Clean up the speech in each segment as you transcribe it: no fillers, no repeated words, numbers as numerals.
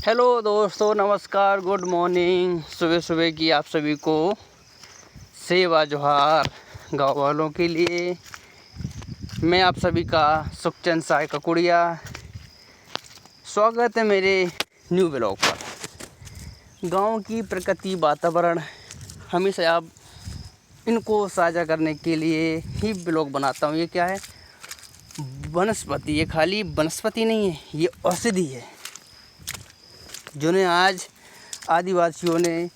Hello दोस्तों, नमस्कार, good morning. सुबह सुबह की आप सभी को सेवा जोहार। गाँव वालों के लिए मैं आप सभी का सुखचंद साय ककुड़िया, स्वागत है मेरे न्यू ब्लॉग पर। गांव की प्रकृति, वातावरण हमेशा आप इनको साझा करने के लिए ही ब्लॉग बनाता हूं। ये क्या है? वनस्पति। ये खाली वनस्पति नहीं है, ये औषधि है, जिन्हें आज आदिवासियों ने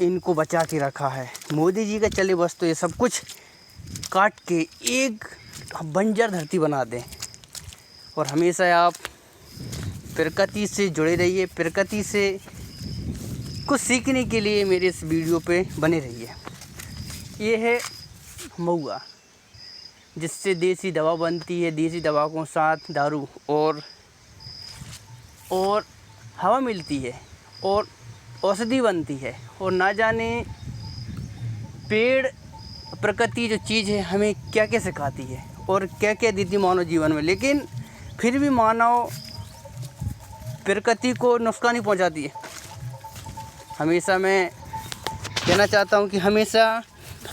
इनको बचा के रखा है। मोदी जी का चले बस तो ये सब कुछ काट के एक बंजर धरती बना दें। और हमेशा आप प्रकृति से जुड़े रहिए, प्रकृति से कुछ सीखने के लिए मेरे इस वीडियो पे बने रहिए। ये है महुआ, जिससे देसी दवा बनती है। देसी दवा को साथ दारू और हवा मिलती है और औषधि बनती है। और ना जाने पेड़, प्रकृति जो चीज़ है हमें क्या क्या सिखाती है और क्या क्या देती मानव जीवन में। लेकिन फिर भी मानव प्रकृति को नुकसान ही पहुंचाती है। हमेशा मैं कहना चाहता हूं कि हमेशा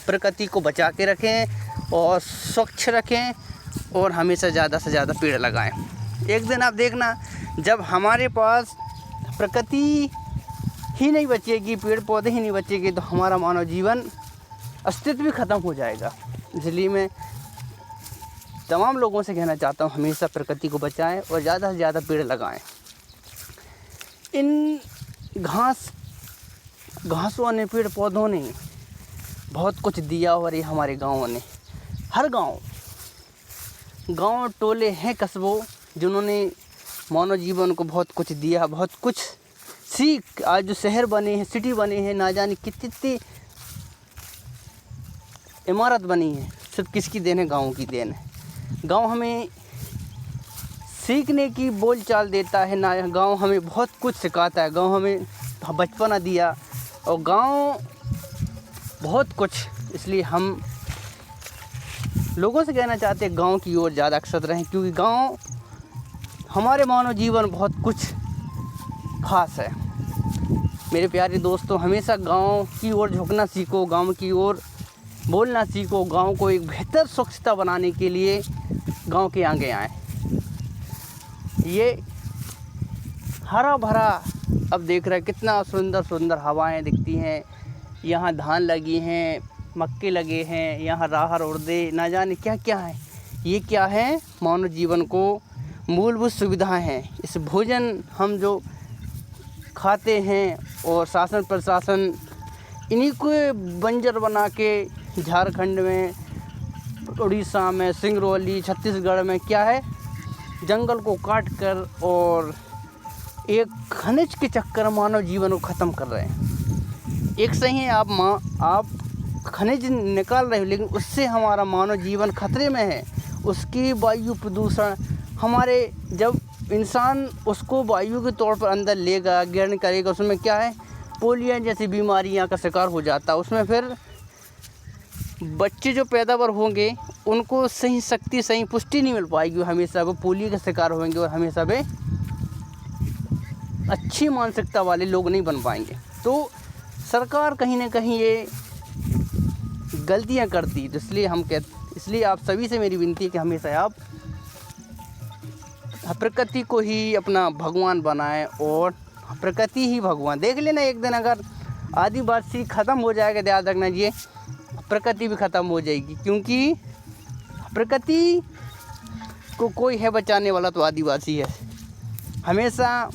प्रकृति को बचा के रखें और स्वच्छ रखें और हमेशा ज़्यादा से ज़्यादा पेड़ लगाएं। एक दिन आप देखना, जब हमारे पास प्रकृति ही नहीं बचेगी, पेड़ पौधे ही नहीं बचेंगे, तो हमारा मानव जीवन अस्तित्व भी ख़त्म हो जाएगा। इसलिए मैं तमाम लोगों से कहना चाहता हूँ, हमेशा प्रकृति को बचाएं और ज़्यादा से ज़्यादा पेड़ लगाएं। इन घासों ने, पेड़ पौधों ने बहुत कुछ दिया। और ये हमारे गाँवों ने, हर गाँव टोले हैं, कस्बों, जिन्होंने मानव जीवन को बहुत कुछ दिया, बहुत कुछ सीख। आज जो शहर बने हैं, सिटी बने हैं, ना जाने कितनी इमारत बनी है, सब किसकी देन है? गाँव की देन है। गाँव हमें सीखने की बोलचाल देता है, ना गाँव हमें बहुत कुछ सिखाता है। गाँव हमें बचपना दिया और गाँव बहुत कुछ। इसलिए हम लोगों से कहना चाहते हैं, गाँव की ओर ज़्यादा अक्सर रहें, क्योंकि गाँव हमारे मानव जीवन बहुत कुछ खास है। मेरे प्यारे दोस्तों, हमेशा गांव की ओर झुकना सीखो, गांव की ओर बोलना सीखो। गांव को एक बेहतर स्वच्छता बनाने के लिए गांव के आगे आएँ। ये हरा भरा, अब देख रहे हैं कितना सुंदर सुंदर हवाएं दिखती हैं। यहाँ धान लगी हैं, मक्के लगे हैं, यहाँ राहर उड़दे, ना जाने क्या क्या है। ये क्या है? मानव जीवन को मूलभूत सुविधाएं हैं। इस भोजन हम जो खाते हैं और शासन प्रशासन इन्हीं को बंजर बना के झारखंड में, उड़ीसा में, सिंगरौली, छत्तीसगढ़ में क्या है, जंगल को काट कर और एक खनिज के चक्कर मानव जीवन को ख़त्म कर रहे हैं। एक सही है, आप खनिज निकाल रहे हो, लेकिन उससे हमारा मानव जीवन खतरे में है। उसकी वायु प्रदूषण, हमारे जब इंसान उसको वायु के तौर पर अंदर लेगा, ग्रहण करेगा, उसमें क्या है, पोलियो जैसी बीमारियां का शिकार हो जाता है। उसमें फिर बच्चे जो पैदावार होंगे उनको सही शक्ति, सही पुष्टि नहीं मिल पाएगी। हमेशा वो पोलियो का शिकार होंगे और हमेशा वे अच्छी मानसिकता वाले लोग नहीं बन पाएंगे। तो सरकार कहीं ना कहीं ये गलतियां करती, तो इसलिए आप सभी से मेरी विनती है कि हमेशा आप प्रकृति को ही अपना भगवान बनाएं और प्रकृति ही भगवान। देख लेना, एक दिन अगर आदिवासी ख़त्म हो जाएगा, ध्यान रखना ये प्रकृति भी ख़त्म हो जाएगी, क्योंकि प्रकृति को कोई है बचाने वाला तो आदिवासी है। हमेशा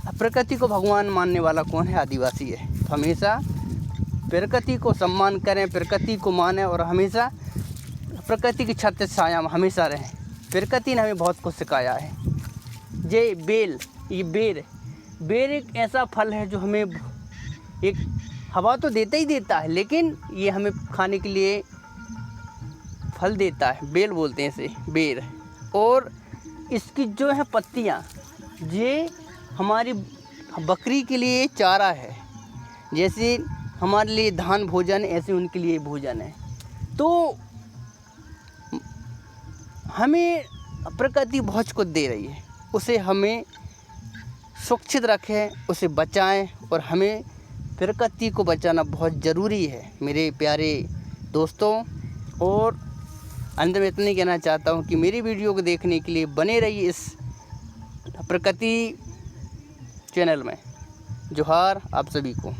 प्रकृति को भगवान मानने वाला कौन है? आदिवासी है। तो हमेशा प्रकृति को सम्मान करें, प्रकृति को मानें और हमेशा प्रकृति की छत छाया में हमेशा रहें। प्रकृति ने हमें बहुत कुछ सिखाया है। ये बेर एक ऐसा फल है जो हमें एक हवा तो देता ही देता है, लेकिन ये हमें खाने के लिए फल देता है। बेल बोलते हैं इसे, बेर। और इसकी जो है पत्तियाँ, ये हमारी बकरी के लिए चारा है। जैसे हमारे लिए धान भोजन, ऐसे उनके लिए भोजन है। तो हमें प्रकृति बहुत कुछ दे रही है, उसे हमें सुरक्षित रखें, उसे बचाएं और हमें प्रकृति को बचाना बहुत ज़रूरी है मेरे प्यारे दोस्तों। और अंत में इतना ही कहना चाहता हूँ कि मेरी वीडियो को देखने के लिए बने रहिए इस प्रकृति चैनल में। जोहार आप सभी को।